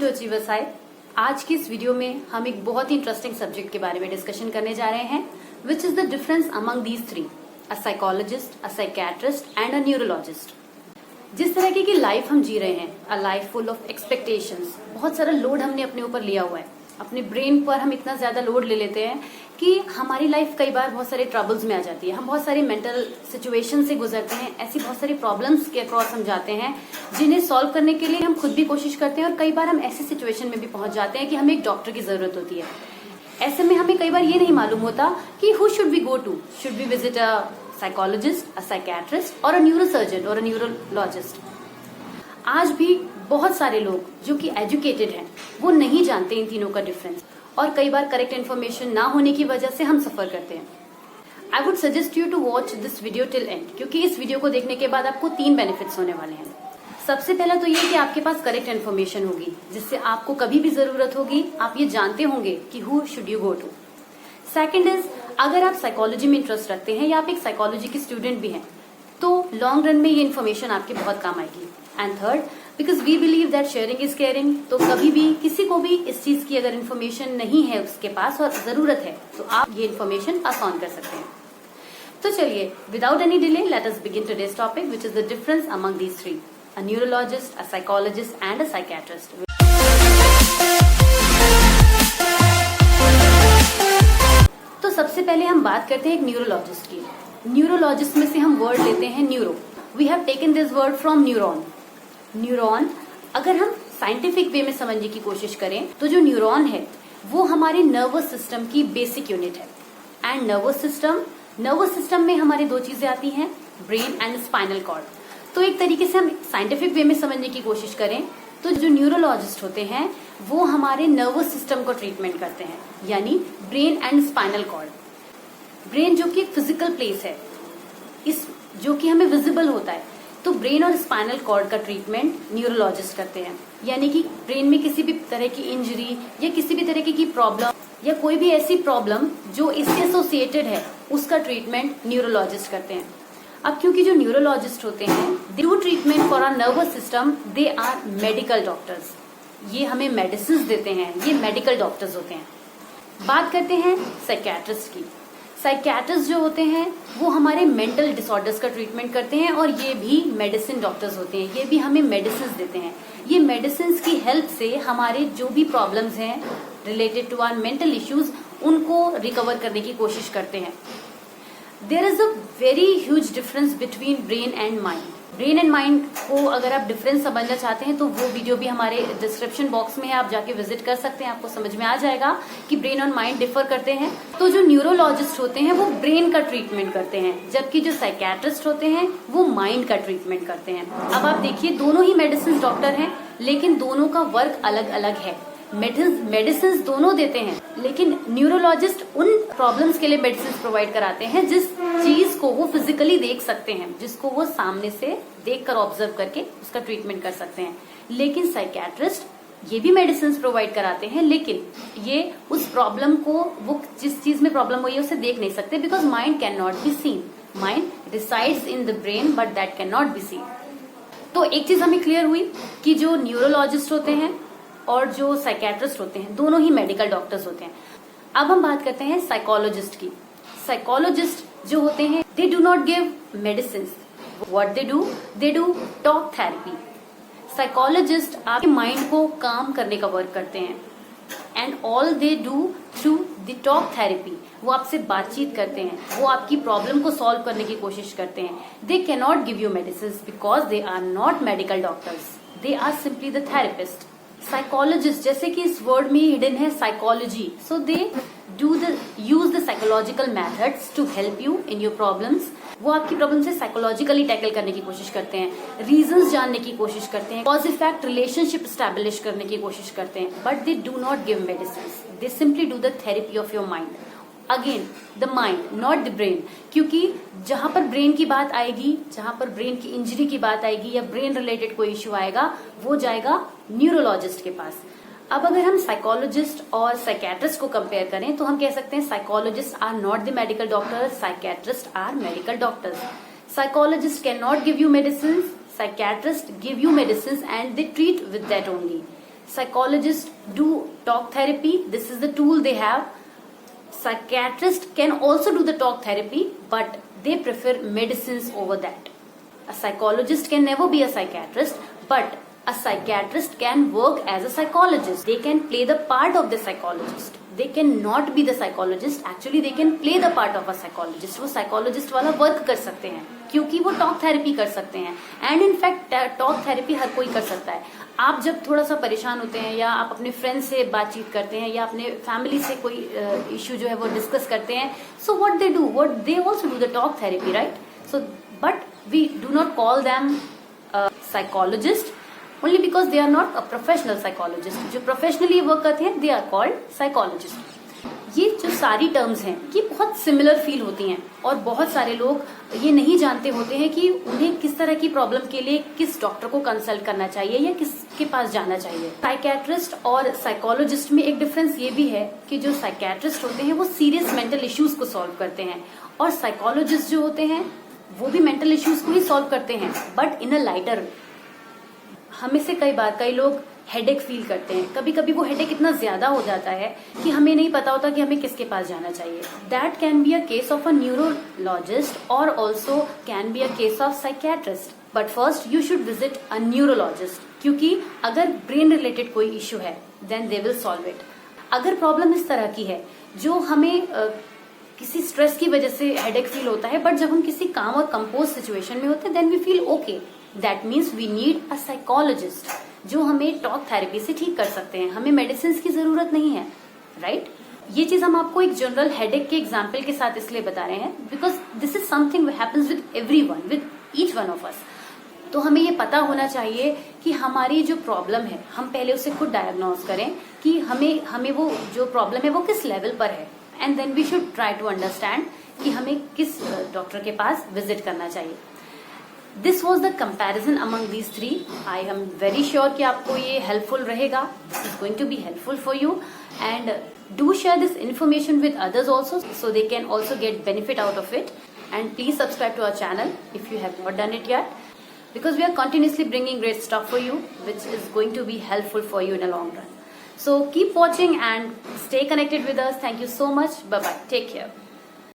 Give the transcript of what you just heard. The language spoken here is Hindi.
To achiever side. आज की इस वीडियो में हम एक बहुत ही इंटरेस्टिंग सब्जेक्ट के बारे में डिस्कशन करने जा रहे हैं, which is the difference among these three, a psychologist, a psychiatrist and a neurologist. जिस तरह की लाइफ हम जी रहे हैं, a life full of expectations, बहुत सारा लोड हमने अपने ऊपर लिया हुआ है। अपने ब्रेन पर हम इतना ज्यादा लोड ले लेते हैं कि हमारी लाइफ कई बार बहुत सारे ट्रबल्स में आ जाती है। हम बहुत सारी मेंटल सिचुएशन से गुजरते हैं, ऐसी बहुत सारी प्रॉब्लम्स के अक्रॉस हम जाते हैं जिन्हें सॉल्व करने के लिए हम खुद भी कोशिश करते हैं, और कई बार हम ऐसी सिचुएशन में भी पहुंच जाते हैं कि हमें एक डॉक्टर की जरूरत होती है। ऐसे में हमें कई बार ये नहीं मालूम होता कि who should we go to, should we visit a psychologist, a psychiatrist और अ न्यूरोसर्जन और अ न्यूरोलॉजिस्ट। आज भी बहुत सारे लोग जो कि एजुकेटेड हैं वो नहीं जानते इन तीनों का डिफरेंस, और कई बार करेक्ट इन्फॉर्मेशन ना होने की वजह से हम सफर करते हैं। I would suggest you to watch this video till end, क्योंकि इस वीडियो को देखने के बाद आपको 3 बेनिफिट्स होने वाले हैं। सबसे पहला तो ये कि आपके पास करेक्ट इन्फॉर्मेशन होगी, जिससे आपको कभी भी जरूरत होगी आप ये जानते होंगे कि who should you go to. Second is, अगर आप साइकोलॉजी में इंटरेस्ट रखते हैं या आप एक साइकोलॉजी के स्टूडेंट भी हैं तो लॉन्ग रन में ये इन्फॉर्मेशन आपके बहुत काम आएगी। And third, because we believe that sharing is caring, तो कभी भी किसी को भी इस चीज की अगर इन्फॉर्मेशन नहीं है उसके पास और जरूरत है तो आप ये इन्फॉर्मेशन पास ऑन कर सकते हैं। तो चलिए, without any delay, let us begin today's topic, which is the difference among these three, a neurologist, a psychologist and a psychiatrist. तो सबसे पहले हम बात करते हैं एक न्यूरोलॉजिस्ट की। न्यूरोलॉजिस्ट में से हम वर्ड लेते हैं neuro. We have taken this word from neuron. Neuron, अगर हम साइंटिफिक वे में समझने की कोशिश करें तो जो न्यूरॉन है वो हमारे नर्वस सिस्टम की बेसिक यूनिट है। एंड नर्वस सिस्टम में हमारी 2 चीजें आती हैं, ब्रेन एंड स्पाइनल कॉर्ड। तो एक तरीके से हम साइंटिफिक वे में समझने की कोशिश करें तो जो न्यूरोलॉजिस्ट होते हैं वो हमारे नर्वस सिस्टम को ट्रीटमेंट करते हैं, यानी brain and spinal cord. Brain जो कि एक फिजिकल प्लेस है, इस जो कि हमें विजिबल होता है, तो ब्रेन और स्पाइनल कॉर्ड का ट्रीटमेंट न्यूरोलॉजिस्ट करते हैं। यानी कि ब्रेन में किसी भी तरह की इंजरी या किसी भी तरह की प्रॉब्लम या कोई भी ऐसी प्रॉब्लम जो इससे एसोसिएटेड है, उसका ट्रीटमेंट न्यूरोलॉजिस्ट करते हैं। अब क्योंकि जो न्यूरोलॉजिस्ट होते हैं they do treatment for our nervous system, they are medical doctors. ये हमें मेडिसिन देते हैं, ये मेडिकल डॉक्टर्स होते हैं। बात करते हैं साइकियाट्रिस्ट की। साइकियाट्रिस्ट जो होते हैं वो हमारे मेंटल डिसऑर्डर्स का ट्रीटमेंट करते हैं, और ये भी मेडिसिन डॉक्टर्स होते हैं। ये भी हमें मेडिसिन देते हैं। ये मेडिसिन की हेल्प से हमारे जो भी प्रॉब्लम्स हैं related to our mental issues, उनको रिकवर करने की कोशिश करते हैं। There is a very huge difference between brain and mind. Brain and mind को अगर आप डिफरेंस समझना चाहते हैं तो वो वीडियो भी हमारे डिस्क्रिप्शन बॉक्स में है, आप जाके विजिट कर सकते हैं। आपको समझ में आ जाएगा कि ब्रेन और माइंड डिफर करते हैं। तो जो न्यूरोलॉजिस्ट होते हैं वो ब्रेन का ट्रीटमेंट करते हैं, जबकि जो साइकियाट्रिस्ट होते हैं वो माइंड का ट्रीटमेंट करते हैं। अब आप देखिए, दोनों ही मेडिसिन डॉक्टर हैं, लेकिन दोनों का वर्क अलग अलग है। मेडिसिन दोनों देते हैं, लेकिन न्यूरोलॉजिस्ट उन प्रॉब्लम्स के लिए मेडिसिन प्रोवाइड कराते हैं जिस चीज को वो फिजिकली देख सकते हैं, जिसको वो सामने से देखकर ऑब्जर्व करके उसका ट्रीटमेंट कर सकते हैं। लेकिन साइकियाट्रिस्ट ये भी मेडिसिन प्रोवाइड कराते हैं, लेकिन ये उस प्रॉब्लम को, वो जिस चीज में प्रॉब्लम हुई है उसे देख नहीं सकते, because mind can not be seen. Mind resides in the brain but that can not be seen. तो एक चीज हमें क्लियर हुई कि जो न्यूरोलॉजिस्ट होते हैं और जो साइकियाट्रिस्ट होते हैं दोनों ही मेडिकल डॉक्टर्स होते हैं। अब हम बात करते हैं साइकोलॉजिस्ट की। साइकोलॉजिस्ट जो होते हैं they do not give medicine. What they do talk therapy. Psychologist आपके माइंड को काम करने का वर्क करते हैं, and all they do through the talk therapy. वो आपसे बातचीत करते हैं, वो आपकी प्रॉब्लम को सॉल्व करने की कोशिश करते हैं। They can not give you medicine because they are not medical doctors, they are simply the therapist. Psychologist, जैसे कि इस वर्ड में हिडन है psychology, so they use the psychological methods to help you in your problems. वो आपकी प्रॉब्लम से साइकोलॉजिकली टैकल करने की कोशिश करते हैं, रीजंस जानने की कोशिश करते हैं, कॉज इफेक्ट रिलेशनशिप स्टैब्लिश करने की कोशिश करते हैं, but they do not give medicine. They simply do the therapy of your mind. Again the mind, not the brain, क्योंकि जहां पर ब्रेन की बात आएगी, जहां पर ब्रेन की इंजरी की बात आएगी या ब्रेन रिलेटेड कोई इश्यू आएगा, वो जाएगा न्यूरोलॉजिस्ट के पास। अब अगर हम साइकोलॉजिस्ट और साइकियाट्रिस्ट को कंपेयर करें तो हम कह सकते हैं psychologist are not the medical doctors, psychiatrist are medical doctors. Psychologist can not give you medicine, psychiatrist give you medicine and they treat with that only. Psychologists do talk therapy. This is the tool they have. Psychiatrists can also do the talk therapy, but they prefer medicines over that. A psychologist can never be a psychiatrist, but a psychiatrist can work as a psychologist. They can play the part of the psychologist. They can not be the psychologist. Actually, they can play the part of a psychologist. वो psychologist वाला वर्क कर सकते हैं क्योंकि वो टॉक थेरेपी कर सकते हैं. एंड इनफैक्ट टॉक थेरेपी हर कोई कर सकता है. आप जब थोड़ा सा परेशान होते हैं या आप अपने फ्रेंड से बातचीत करते हैं या अपने फैमिली से कोई इश्यू जो है वो डिस्कस करते हैं, so what they do, what they also do the talk therapy, right? So but we do not call them psychologist only because they are not a professional psychologist. जो प्रोफेशनली वर्क करते हैं, they are called psychologists. ये जो सारी टर्म्स हैं ये बहुत सिमिलर फील होती हैं और बहुत सारे लोग ये नहीं जानते होते हैं कि उन्हें किस तरह की प्रॉब्लम के लिए किस डॉक्टर को कंसल्ट करना चाहिए या किसके पास जाना चाहिए. साइकियाट्रिस्ट और साइकोलॉजिस्ट में एक डिफरेंस ये भी है कि जो साइकियाट्रिस्ट होते हैं वो सीरियस मेंटल इश्यूज को सॉल्व करते हैं और साइकोलॉजिस्ट जो होते हैं वो भी मेंटल इश्यूज को ही सॉल्व करते हैं, बट इन अ लाइटर वे. हमें से कई लोग हेडेक फील करते हैं. कभी कभी वो हेडेक इतना ज्यादा हो जाता है कि हमें नहीं पता होता कि हमें किसके पास जाना चाहिए. That can be a case of a neurologist और also can be a case of psychiatrist. But first you should visit a neurologist, क्योंकि अगर ब्रेन रिलेटेड कोई इश्यू है then they will solve it. अगर प्रॉब्लम इस तरह की है जो हमें किसी स्ट्रेस की वजह से हेडेक फील होता है, बट जब हम किसी काम और कंपोज सिचुएशन में होते हैं then we feel okay, that means we need a psychologist जो हमें टॉक थेरेपी से ठीक कर सकते हैं. हमें मेडिसिन की जरूरत नहीं है, राइट? ये चीज हम आपको एक जनरल हेडेक के एग्जाम्पल के साथ इसलिए बता रहे हैं because this is something happens with everyone, with each one of us. तो हमें ये पता होना चाहिए कि हमारी जो प्रॉब्लम है हम पहले उसे खुद डायग्नोज करें कि हमें वो जो प्रॉब्लम है वो किस लेवल पर है, and then we should try to understand कि हमें किस डॉक्टर के पास विजिट करना चाहिए. This was the comparison among these three. I am very sure कि आपको ये helpful रहेगा. This is going to be helpful for you, and do share this information with others also, so they can also get benefit out of it. And please subscribe to our channel if you have not done it yet, because we are continuously bringing great stuff for you, which is going to be helpful for you in a long run. So keep watching and stay connected with us. Thank you so much. Bye bye. Take care.